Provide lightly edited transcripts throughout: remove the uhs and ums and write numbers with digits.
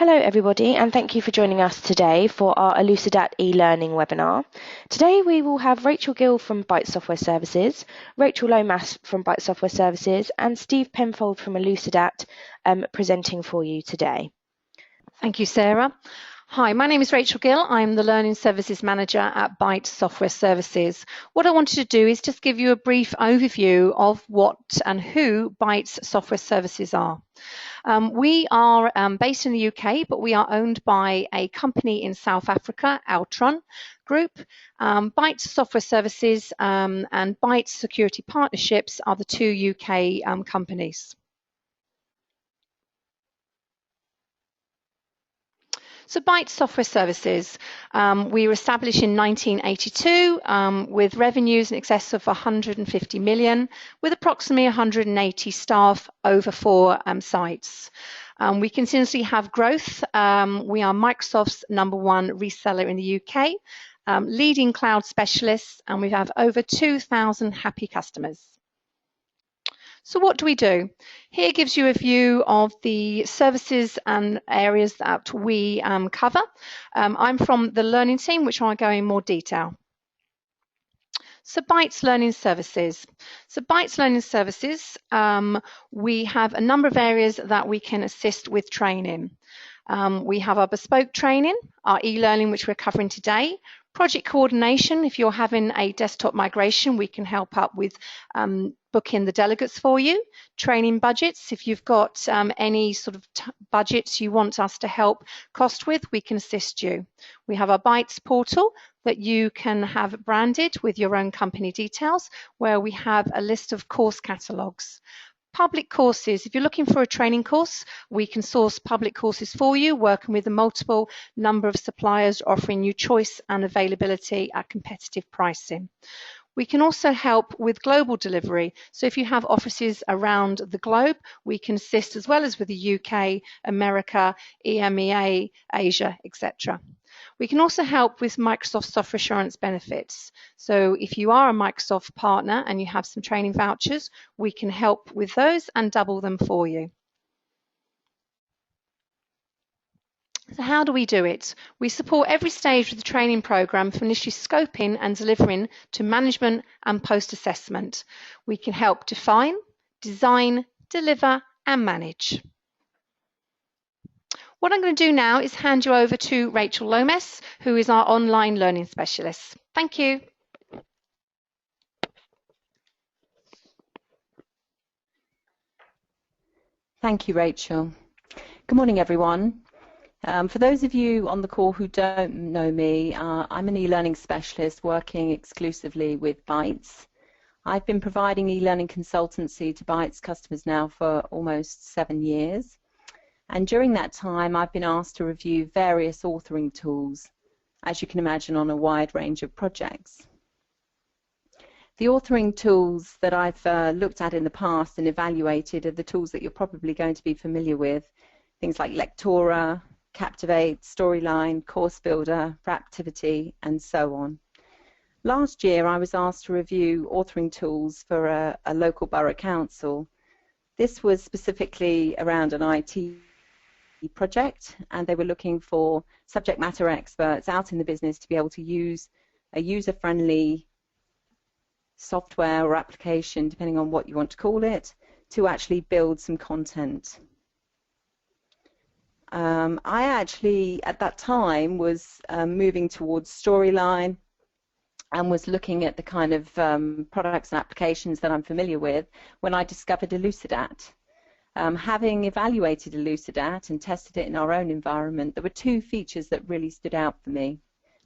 Hello everybody, and thank you for joining us today for our Elucidat e-learning webinar. Today we will have Rachel Gill from Bytes Software Services, Rachel Lomas from Bytes Software Services, and Steve Penfold from Elucidat presenting for you today. Thank you, Sarah. Hi, my name is Rachel Gill. I'm the Learning Services Manager at Bytes Software Services. What I wanted to do is just give you a brief overview of what and who Bytes Software Services are. We are based in the UK, but we are owned by a company in South Africa, Altron Group. Bytes Software Services and Bytes Security Partnerships are the two UK companies. So Bytes Software Services, we were established in 1982 with revenues in excess of 150 million, with approximately 180 staff over 4 sites. We continuously have growth. We are Microsoft's #1 reseller in the UK, leading cloud specialists, and we have over 2,000 happy customers. So what do we do? Here gives you a view of the services and areas that we cover. I'm from the learning team, which I'll go in more detail. So Bytes Learning Services. So Bytes Learning Services, we have a number of areas that we can assist with training. We have our bespoke training, our e-learning, which we're covering today, project coordination. If you're having a desktop migration, we can help up with booking the delegates for you. Training budgets, if you've got any sort of budgets you want us to help cost with, we can assist you. We have our Bytes portal that you can have branded with your own company details, where we have a list of course catalogues. Public courses, if you're looking for a training course, we can source public courses for you, working with a multiple number of suppliers, offering you choice and availability at competitive pricing. We can also help with global delivery. So if you have offices around the globe, we can assist as well as with the UK, America, EMEA, Asia, etc. We can also help with Microsoft Software Assurance benefits. So if you are a Microsoft partner and you have some training vouchers, we can help with those and double them for you. So how do we do it? We support every stage of the training program from initially scoping and delivering to management and post-assessment. We can help define, design, deliver and manage. What I'm going to do now is hand you over to Rachel Lomas, who is our online learning specialist. Thank you. Thank you, Rachel. Good morning, everyone. For those of you on the call who don't know me, I'm an e-learning specialist working exclusively with Bytes. I've been providing e-learning consultancy to Bytes customers now for almost 7 years. And during that time, I've been asked to review various authoring tools, as you can imagine, on a wide range of projects. The authoring tools that I've looked at in the past and evaluated are the tools that you're probably going to be familiar with, things like Lectora, Captivate, Storyline, Course Builder, Raptivity, and so on. Last year, I was asked to review authoring tools for a local borough council. This was specifically around an IT project, and they were looking for subject matter experts out in the business to be able to use a user-friendly software or application, depending on what you want to call it, to actually build some content. I actually, at that time, was moving towards Storyline and was looking at the kind of products and applications that I'm familiar with when I discovered Elucidat. Having evaluated Elucidat and tested it in our own environment, there were 2 features that really stood out for me.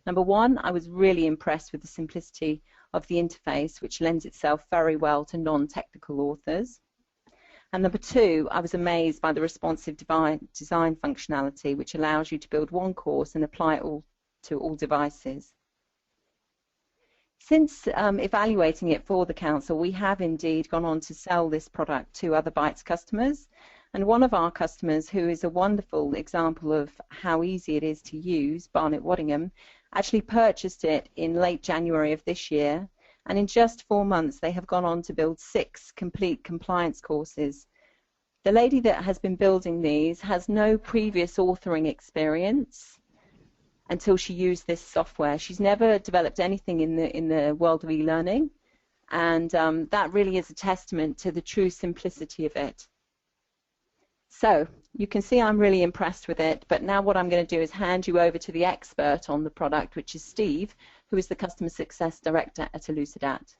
Number 1, I was really impressed with the simplicity of the interface, which lends itself very well to non-technical authors. And number 2, I was amazed by the responsive design functionality, which allows you to build one course and apply it to all devices. Since evaluating it for the council, we have indeed gone on to sell this product to other Bytes customers. And one of our customers, who is a wonderful example of how easy it is to use, Barnet Waddingham, actually purchased it in late January of this year. And in just 4 months, they have gone on to build 6 complete compliance courses The lady that has been building these has no previous authoring experience until she used this software. She's never developed anything in the world of e-learning, and that really is a testament to the true simplicity of it. So you can see I'm really impressed with it, but now what I'm going to do is hand you over to the expert on the product, which is Steve, who is the Customer Success Director at Elucidat.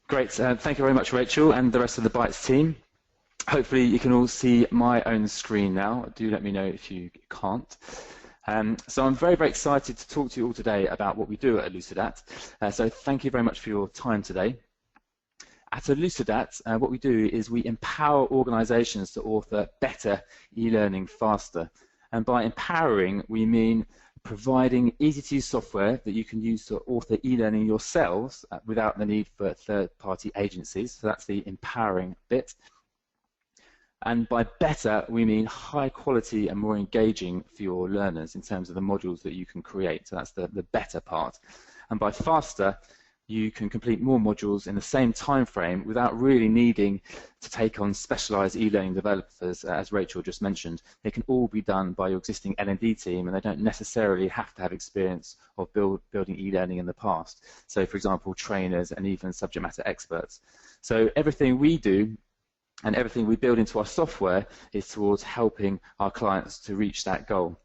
Great, thank you very much, Rachel, and the rest of the Bytes team. Hopefully you can all see my own screen now. Do let me know if you can't. So I'm very, very excited to talk to you all today about what we do at Elucidat. So thank you very much for your time today. At Elucidat, what we do is we empower organizations to author better e-learning faster. And by empowering, we mean providing easy-to-use software that you can use to author e-learning yourselves without the need for third-party agencies. So that's the empowering bit. And by better, we mean high quality and more engaging for your learners in terms of the modules that you can create. So that's the better part. And by faster, you can complete more modules in the same time frame without really needing to take on specialized e-learning developers, as Rachel just mentioned. They can all be done by your existing L&D team, and they don't necessarily have to have experience of building e-learning in the past. So, for example, trainers and even subject matter experts. So everything we do and everything we build into our software is towards helping our clients to reach that goal.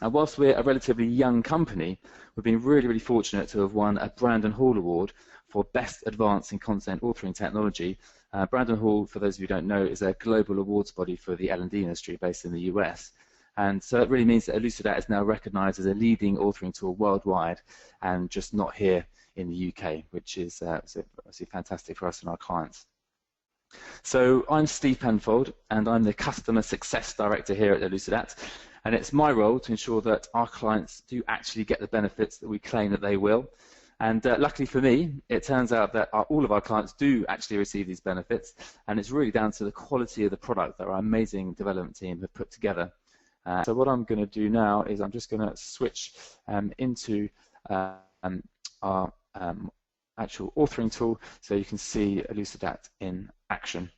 And whilst we're a relatively young company, we've been really, really fortunate to have won a Brandon Hall Award for Best Advance in Content Authoring Technology. Brandon Hall, for those of you who don't know, is a global awards body for the L&D industry based in the US. And so it really means that Elucidat is now recognized as a leading authoring tool worldwide and just not here in the UK, which is obviously fantastic for us and our clients. So I'm Steve Penfold, and I'm the Customer Success Director here at Elucidat, and it's my role to ensure that our clients do actually get the benefits that we claim that they will. And luckily for me, it turns out that all of our clients do actually receive these benefits, and it's really down to the quality of the product that our amazing development team have put together. So what I'm going to do now is I'm just going to switch into our actual authoring tool so you can see Elucidat in action.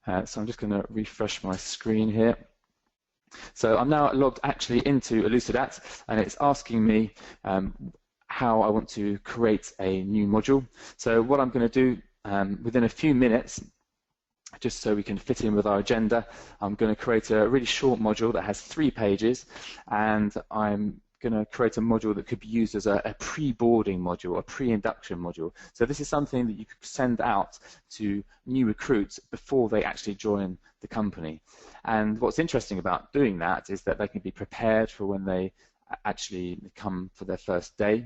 So I'm just going to refresh my screen here. So I'm now logged actually into Elucidat, and it's asking me how I want to create a new module. So what I'm going to do within a few minutes, just so we can fit in with our agenda, I'm going to create a really short module that has 3 pages, and I'm going to create a module that could be used as a pre-boarding module, a pre-induction module. So this is something that you could send out to new recruits before they actually join the company. And what's interesting about doing that is that they can be prepared for when they actually come for their first day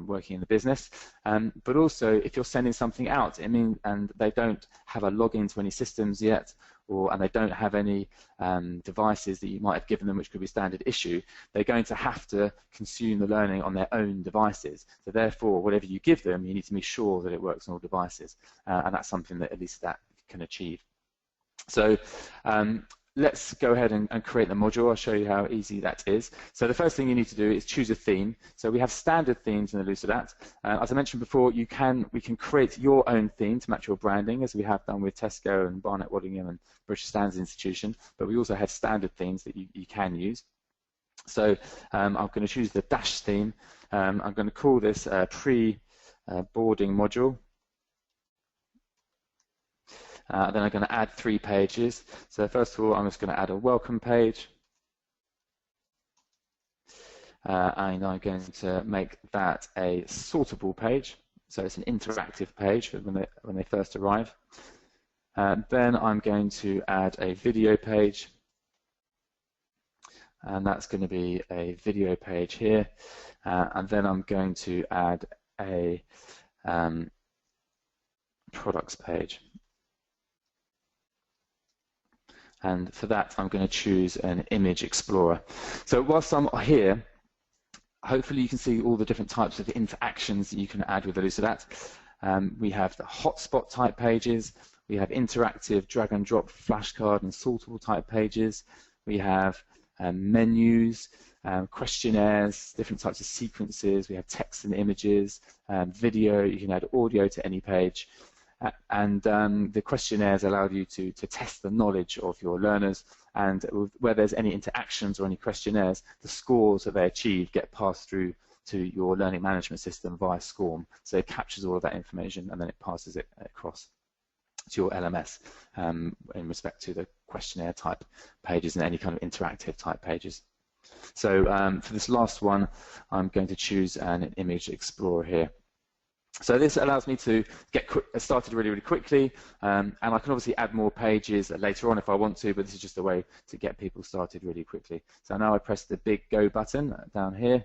working in the business. But also, if you're sending something out, and they don't have a login to any systems yet, and they don't have any devices that you might have given them which could be standard issue, they're going to have to consume the learning on their own devices. So therefore, whatever you give them, you need to be sure that it works on all devices. And that's something that Elucidat can achieve. So let's go ahead and create the module. I'll show you how easy that is. So the first thing you need to do is choose a theme. So we have standard themes in Elucidat. As I mentioned before, we can create your own theme to match your branding, as we have done with Tesco and Barnett Waddingham and British Standards Institution, but we also have standard themes that you can use. So I'm going to choose the Dash theme. I'm going to call this a pre-boarding module. Then I'm going to add 3 pages. So first of all, I'm just going to add a welcome page. And I'm going to make that a sortable page. So it's an interactive page when they first arrive. Then I'm going to add a video page. And that's going to be a video page here. And then I'm going to add a products page. And for that, I'm going to choose an image explorer. So whilst I'm here, hopefully you can see all the different types of interactions that you can add with Elucidat. We have the hotspot type pages. We have interactive drag and drop flashcard and sortable type pages. We have menus, questionnaires, different types of sequences. We have text and images, video. You can add audio to any page. And the questionnaires allow you to test the knowledge of your learners, and where there's any interactions or any questionnaires, the scores that they achieve get passed through to your learning management system via SCORM. So it captures all of that information and then it passes it across to your LMS in respect to the questionnaire type pages and any kind of interactive type pages. So for this last one, I'm going to choose an image explorer here. So this allows me to get started really, really quickly, and I can obviously add more pages later on if I want to, but this is just a way to get people started really quickly. So now I press the big Go button down here,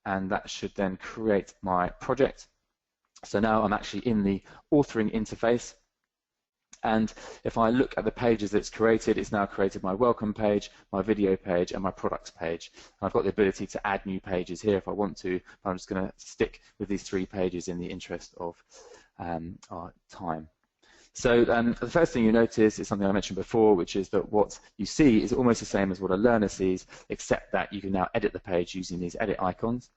and that should then create my project. So now I'm actually in the authoring interface, and if I look at the pages that it's created, it's now created my welcome page, my video page, and my products page. And I've got the ability to add new pages here if I want to, but I'm just going to stick with these 3 pages in the interest of our time. So the first thing you notice is something I mentioned before, which is that what you see is almost the same as what a learner sees, except that you can now edit the page using these edit icons.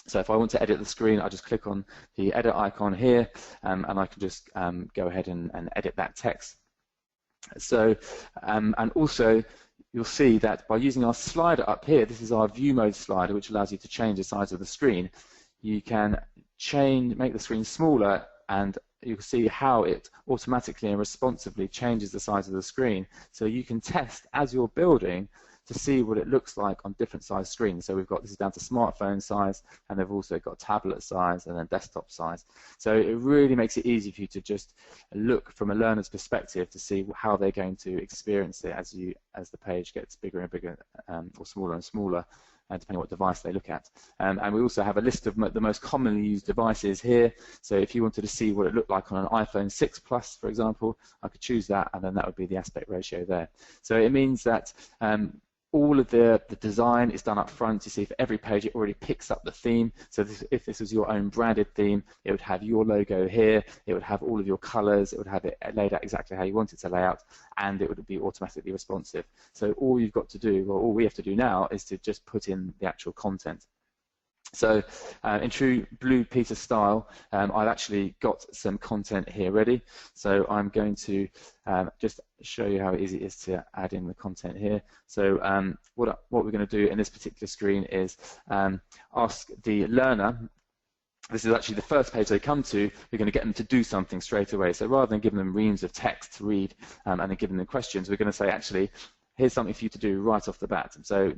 So if I want to edit the screen, I just click on the edit icon here, and I can just go ahead and edit that text. So, and also you'll see that by using our slider up here, this is our view mode slider, which allows you to change the size of the screen. You can make the screen smaller, and you can see how it automatically and responsively changes the size of the screen. So you can test as you're building to see what it looks like on different size screens. So we've got, this is down to smartphone size, and they've also got tablet size and then desktop size. So it really makes it easy for you to just look from a learner's perspective to see how they're going to experience it as the page gets bigger and bigger, or smaller and smaller, depending on what device they look at. And we also have a list of the most commonly used devices here. So if you wanted to see what it looked like on an iPhone 6 Plus, for example, I could choose that, and then that would be the aspect ratio there. So it means that all of the design is done up front. You see, for every page it already picks up the theme. So if this was your own branded theme, it would have your logo here, it would have all of your colors, it would have it laid out exactly how you want it to lay out, and it would be automatically responsive. So all you've got to do, or all we have to do now, is to just put in the actual content. So in true Blue Peter style, I've actually got some content here ready. So I'm going to just show you how easy it is to add in the content here. So what we're going to do in this particular screen is ask the learner. This is actually the first page they come to. We're going to get them to do something straight away. So rather than giving them reams of text to read and then giving them questions, we're going to say, actually, here's something for you to do right off the bat. And so,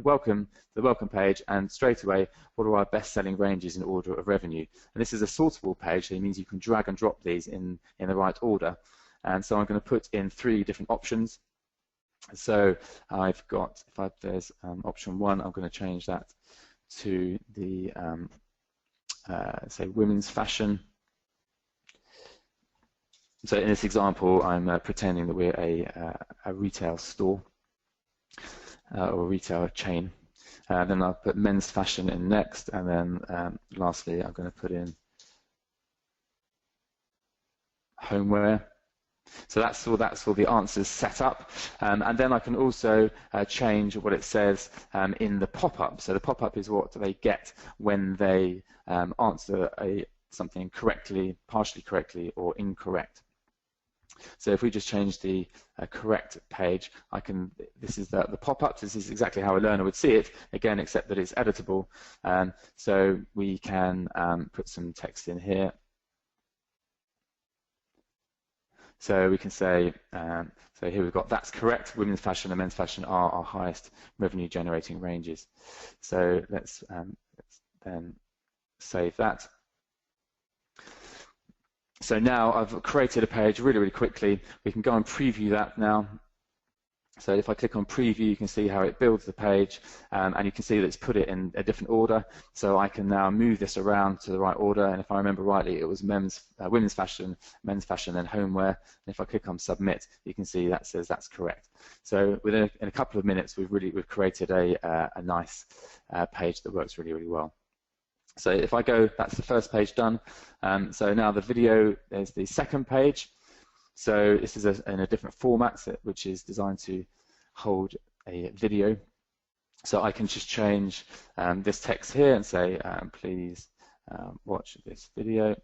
welcome to the welcome page, and straight away, what are our best-selling ranges in order of revenue? And this is a sortable page, so it means you can drag and drop these in the right order. And so I'm going to put in 3 different options. So I've got, there's option 1, I'm going to change that to the, say, women's fashion. So in this example, I'm pretending that we're a retail store or a retail chain. Then I'll put men's fashion in next, and then lastly, I'm going to put in homeware. So that's all the answers set up, and then I can also change what it says in the pop-up. So the pop-up is what they get when they answer something correctly, partially correctly, or incorrect. So if we just change the correct page, this is the pop-up. This is exactly how a learner would see it, again, except that it's editable. So we can put some text in here. So we can say, so here we've got, that's correct, women's fashion and men's fashion are our highest revenue generating ranges. So let's then save that. So now I've created a page really, really quickly. We can go and preview that now. So if I click on preview, you can see how it builds the page, and you can see that it's put it in a different order. So I can now move this around to the right order, and if I remember rightly, it was women's fashion, men's fashion, then homeware. And if I click on submit, you can see that says that's correct. So in a couple of minutes, we've created a nice page that works really, really well. So if I go, that's the first page done. So now the video is the second page. So this is in a different format, which is designed to hold a video. So I can just change this text here and say, please watch this video.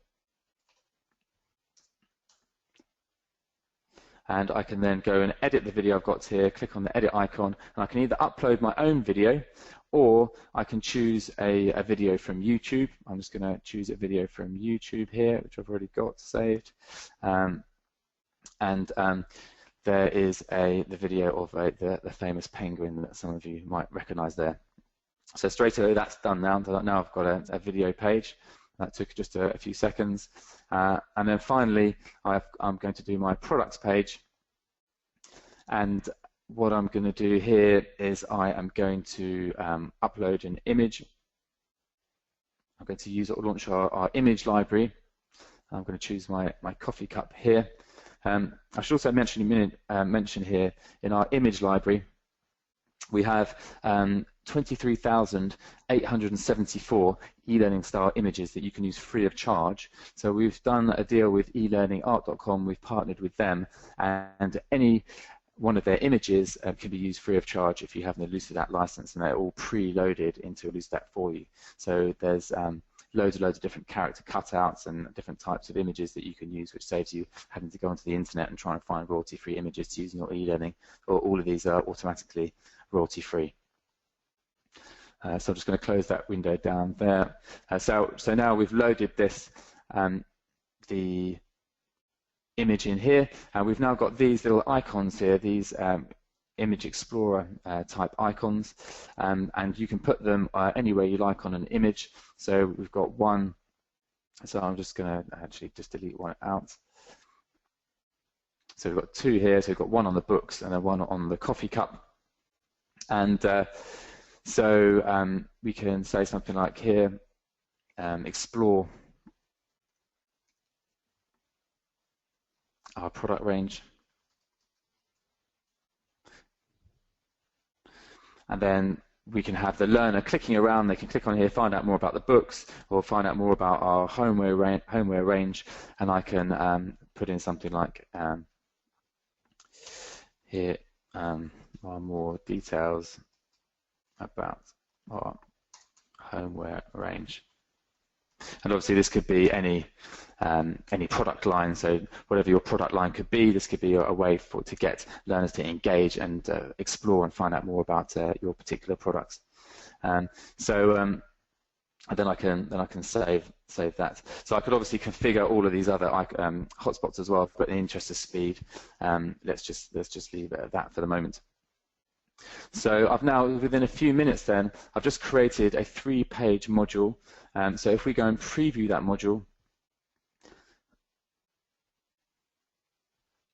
And I can then go and edit the video I've got here, click on the edit icon, and I can either upload my own video, or I can choose a video from YouTube. I'm just going to choose a video from YouTube here, which I've already got saved. There is the video of the famous penguin that some of you might recognize there. So straight away that's done now. Now I've got a video page. That took just a few seconds. And then finally, I'm going to do my products page. And what I'm going to do here is I am going to upload an image. I'm going to launch our image library. I'm going to choose my coffee cup here. I should also mention here in our image library, we have 23,874 e-learning style images that you can use free of charge. So we've done a deal with elearningart.com, we've partnered with them, and any one of their images can be used free of charge if you have an Elucidat license, and they're all pre-loaded into Elucidat for you. So there's loads of different character cutouts and different types of images that you can use, which saves you having to go onto the internet and try and find royalty-free images to use in your e-learning. Or all of these are automatically royalty-free. So I'm just going to close that window down there. So now we've loaded this, the image in here, and we've now got these little icons here, these Image Explorer type icons, and you can put them anywhere you like on an image. So we've got one, so I'm just going to actually just delete one out. So we've got two here, so we've got one on the books and then one on the coffee cup. And so we can say something like here, explore our product range. And then we can have the learner clicking around. They can click on here, find out more about the books, or find out more about our homeware range. And I can put in something like here are more details about our homeware range. And obviously this could be any product line, so whatever your product line could be, this could be a way to get learners to engage and explore and find out more about your particular products. And then I can save that. So I could obviously configure all of these other hotspots as well, but in the interest of speed, let's just leave it at that for the moment. So I've now, within a few minutes then, I've just created a 3-page module. So if we go and preview that module,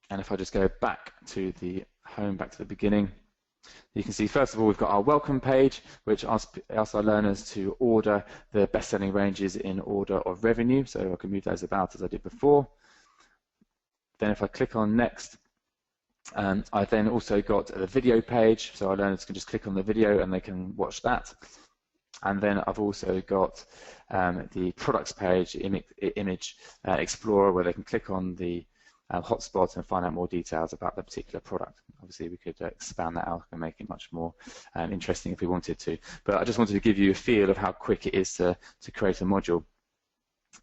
and if I just go back to the home, back to the beginning, you can see first of all we've got our welcome page, which asks our learners to order the best-selling ranges in order of revenue. So I can move those about as I did before. Then if I click on next, I've then also got the video page, so our learners can just click on the video and they can watch that. And then I've also got the products page, Image Explorer, where they can click on the hotspot and find out more details about the particular product. Obviously, we could expand that out and make it much more interesting if we wanted to. But I just wanted to give you a feel of how quick it is to create a module.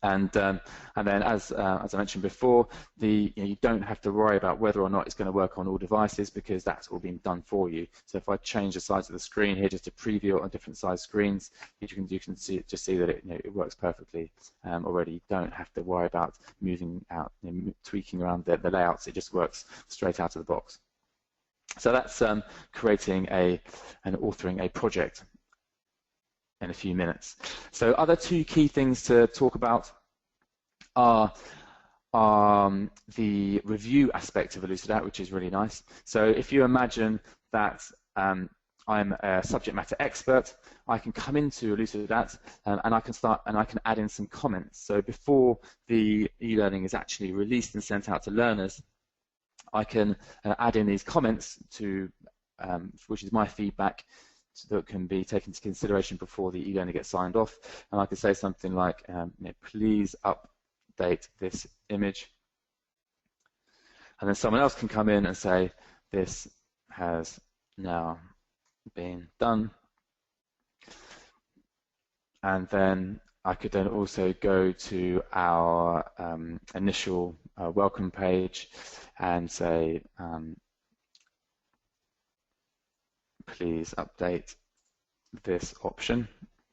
And then, as I mentioned before, you don't have to worry about whether or not it's going to work on all devices, because that's all been done for you. So if I change the size of the screen here just to preview it on different size screens, you can see that it works perfectly already. You don't have to worry about moving out, tweaking around the layouts. It just works straight out of the box. So that's creating and authoring a project in a few minutes. So other two key things to talk about are the review aspect of Elucidat, which is really nice. So if you imagine that I'm a subject matter expert, I can come into Elucidat and I can add in some comments. So before the e-learning is actually released and sent out to learners, I can add in these comments to which is my feedback, that can be taken into consideration before the e-learner gets signed off. And I could say something like, please update this image. And then someone else can come in and say, this has now being done. And then I could then also go to our initial welcome page and say, please update this option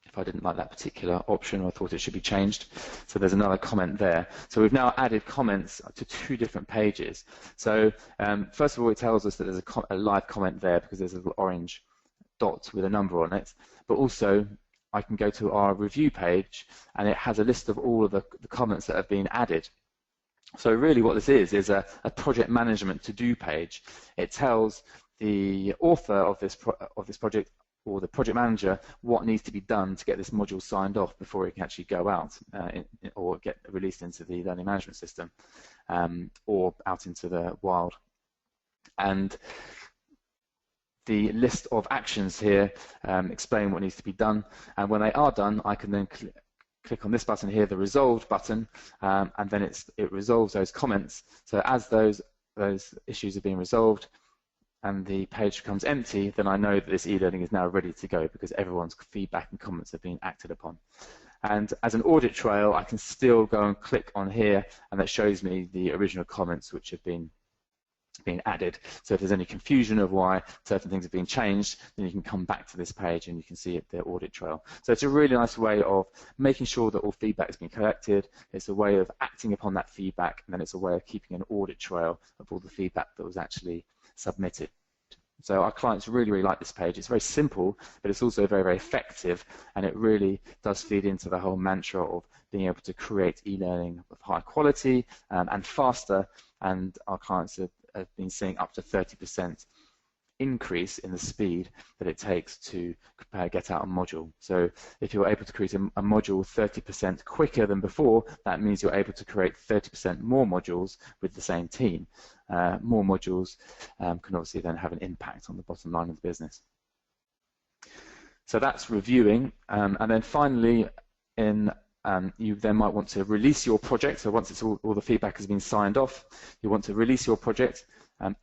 if I didn't like that particular option or I thought it should be changed. So there's another comment there. So we've now added comments to 2 different pages. So first of all, it tells us that there's a live comment there because there's a little orange dot with a number on it, but also I can go to our review page and it has a list of all of the comments that have been added. So really what this is a project management to-do page. It tells the author of this project or the project manager what needs to be done to get this module signed off before it can actually go out or get released into the learning management system or out into the wild. And the list of actions here explain what needs to be done, and when they are done I can then click on this button here, the resolved button, and then it resolves those comments. So as those issues are being resolved and the page becomes empty, then I know that this e-learning is now ready to go because everyone's feedback and comments have been acted upon. And as an audit trail, I can still go and click on here, and that shows me the original comments which have been added. So if there's any confusion of why certain things have been changed, then you can come back to this page and you can see the audit trail. So it's a really nice way of making sure that all feedback has been collected. It's a way of acting upon that feedback, and then it's a way of keeping an audit trail of all the feedback that was actually submitted. So our clients really, really like this page. It's very simple, but it's also very, very effective, and it really does feed into the whole mantra of being able to create e-learning of high quality and faster, and our clients have been seeing up to 30% increase in the speed that it takes to get out a module. So if you're able to create a module 30% quicker than before, that means you're able to create 30% more modules with the same team. More modules can obviously then have an impact on the bottom line of the business. So that's reviewing, and then finally you then might want to release your project. So once it's all the feedback has been signed off, you want to release your project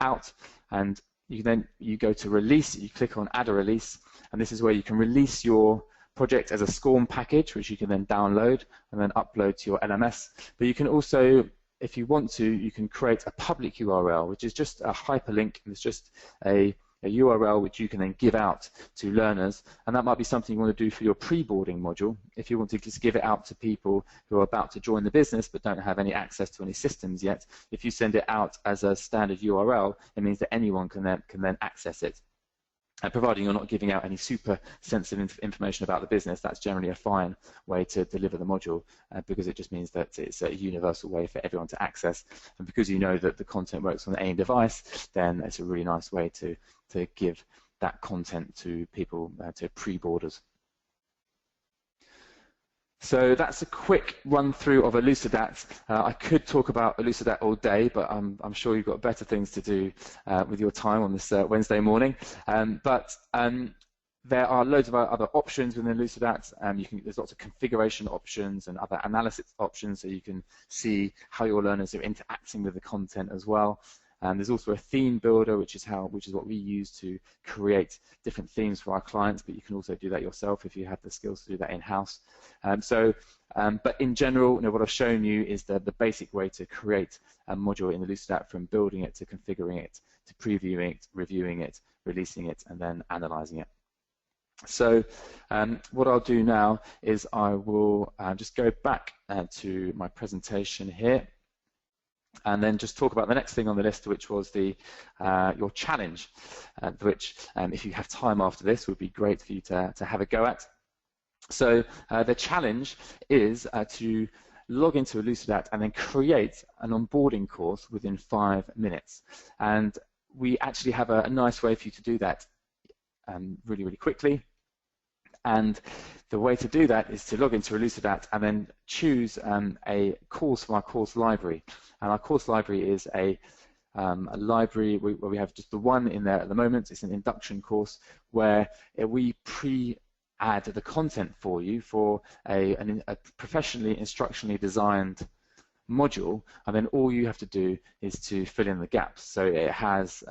out, and you go to release, you click on add a release, and this is where you can release your project as a SCORM package, which you can then download and then upload to your LMS. But you can also, if you want to, you can create a public URL, which is just a hyperlink. It's just a URL which you can then give out to learners, and that might be something you want to do for your pre-boarding module. If you want to just give it out to people who are about to join the business but don't have any access to any systems yet, if you send it out as a standard URL, it means that anyone can then access it. And providing you're not giving out any super sensitive information about the business, that's generally a fine way to deliver the module because it just means that it's a universal way for everyone to access. And because you know that the content works on any device, then it's a really nice way to give that content to people, to pre-boarders. So that's a quick run through of Elucidat. I could talk about Elucidat all day, but I'm sure you've got better things to do with your time on this Wednesday morning. There are loads of other options within Elucidat. There's lots of configuration options and other analysis options, so you can see how your learners are interacting with the content as well. There's also a theme builder, which is what we use to create different themes for our clients, but you can also do that yourself if you have the skills to do that in-house. But in general, what I've shown you is the basic way to create a module in Elucidat, from building it to configuring it to previewing it, reviewing it, releasing it, and then analyzing it. So what I'll do now is I will just go back to my presentation here, and then just talk about the next thing on the list, which was your challenge, which, if you have time after this, would be great for you to have a go at. So the challenge is to log into Elucidat and then create an onboarding course within 5 minutes. And we actually have a nice way for you to do that really, really quickly. And the way to do that is to log into Elucidat and then choose a course from our course library. And our course library is a library where we have just the one in there at the moment. It's an induction course where we pre-add the content for you for a professionally instructionally designed module, and then all you have to do is to fill in the gaps. So it has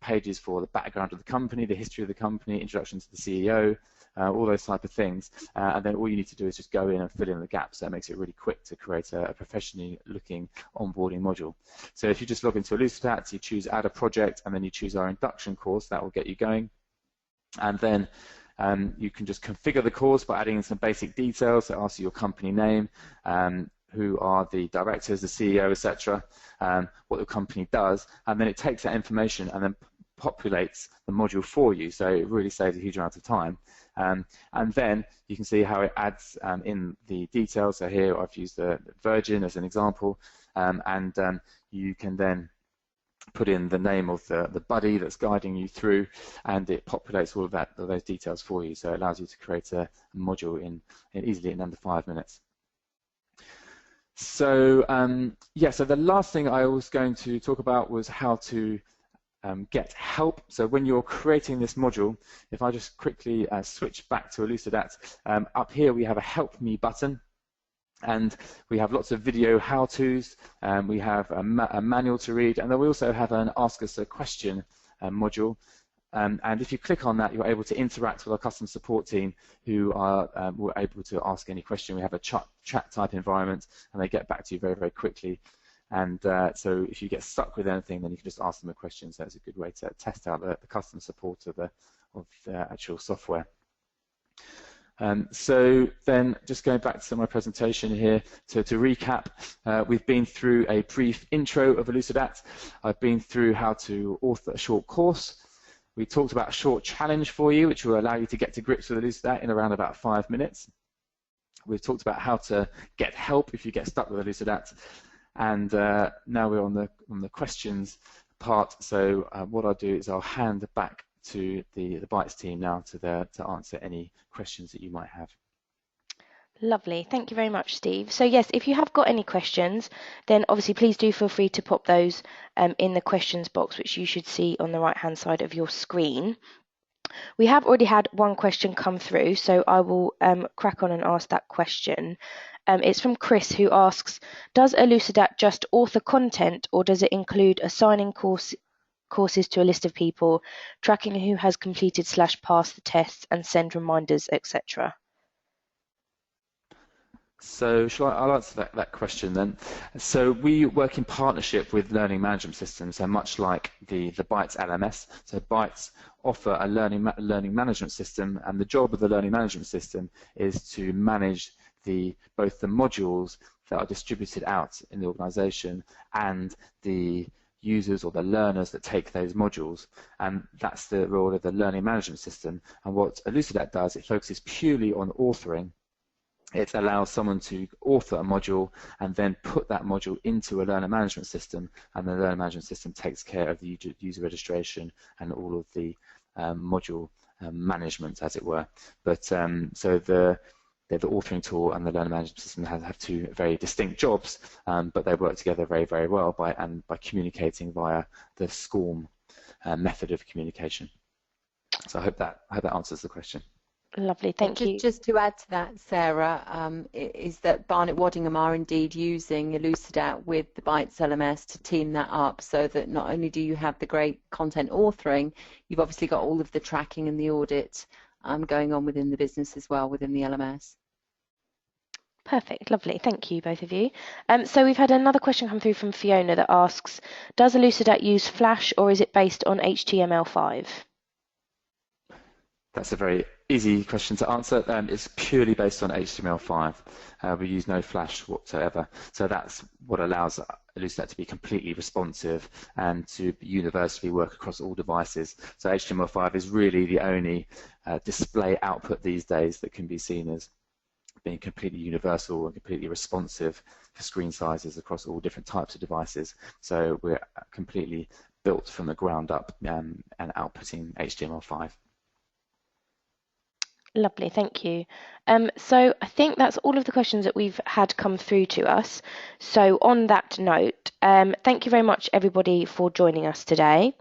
pages for the background of the company, the history of the company, introduction to the CEO, all those type of things, and then all you need to do is just go in and fill in the gaps. So it makes it really quick to create a professionally looking onboarding module. So if you just log into Elucidat, you choose add a project, and then you choose our induction course, that will get you going. And then you can just configure the course by adding in some basic details. So asks you your company name, who are the directors, the CEO, etc., what the company does, and then it takes that information and then populates the module for you. So it really saves a huge amount of time. And then you can see how it adds in the details. So here I've used the Virgin as an example, and you can then put in the name of the buddy that's guiding you through, and it populates all of those details for you. So it allows you to create a module easily in under 5 minutes. So yeah, so the last thing I was going to talk about was how to get help. So when you're creating this module, if I just quickly switch back to Elucidat, up here we have a Help Me button, and we have lots of video how-tos, we have a manual to read, and then we also have an Ask Us a Question module. And if you click on that, you're able to interact with our customer support team, who are able to ask any question. We have a chat type environment, and they get back to you very, very quickly. And so if you get stuck with anything, then you can just ask them a question. So it's a good way to test out the customer support of the actual software. So then just going back to my presentation here, to recap, we've been through a brief intro of Elucidat. I've been through how to author a short course. We talked about a short challenge for you, which will allow you to get to grips with Elucidat in around about 5 minutes. We've talked about how to get help if you get stuck with Elucidat. And now we're on the questions part. So what I'll do is I'll hand back to the Bytes team now to answer any questions that you might have. Lovely, thank you very much, Steve. So yes, if you have got any questions, then obviously please do feel free to pop those in the questions box, which you should see on the right hand side of your screen. We have already had one question come through, so I will crack on and ask that question. It's from Chris, who asks, does Elucidat just author content, or does it include assigning courses to a list of people, tracking who has completed / passed the tests, and send reminders, etc.? So I'll answer that question then. So we work in partnership with learning management systems, so much like the Bytes LMS. So Bytes offer a learning management system, and the job of the learning management system is to manage both the modules that are distributed out in the organization and the users or the learners that take those modules, and that's the role of the learning management system. And what Elucidat does, it focuses purely on authoring. It allows someone to author a module and then put that module into a learner management system, and the learner management system takes care of the user registration and all of the module management, as it were. But so the authoring tool and the learner management system have two very distinct jobs, but they work together very, very well by communicating via the SCORM method of communication. So I hope that answers the question. Lovely, thank you. Just to add to that, Sarah, is that Barnett Waddingham are indeed using Elucidat with the Bytes LMS to team that up, so that not only do you have the great content authoring, you've obviously got all of the tracking and the audit going on within the business as well, within the LMS. Perfect, lovely, thank you both of you. So we've had another question come through from Fiona that asks, does Elucidat use Flash, or is it based on HTML5? That's a very easy question to answer. It's purely based on HTML5. We use no Flash whatsoever. So that's what allows Elucidat to be completely responsive and to universally work across all devices. So HTML5 is really the only display output these days that can be seen as being completely universal and completely responsive for screen sizes across all different types of devices. So we're completely built from the ground up and outputting HTML5. Lovely, thank you. So I think that's all of the questions that we've had come through to us. So on that note, thank you very much everybody for joining us today.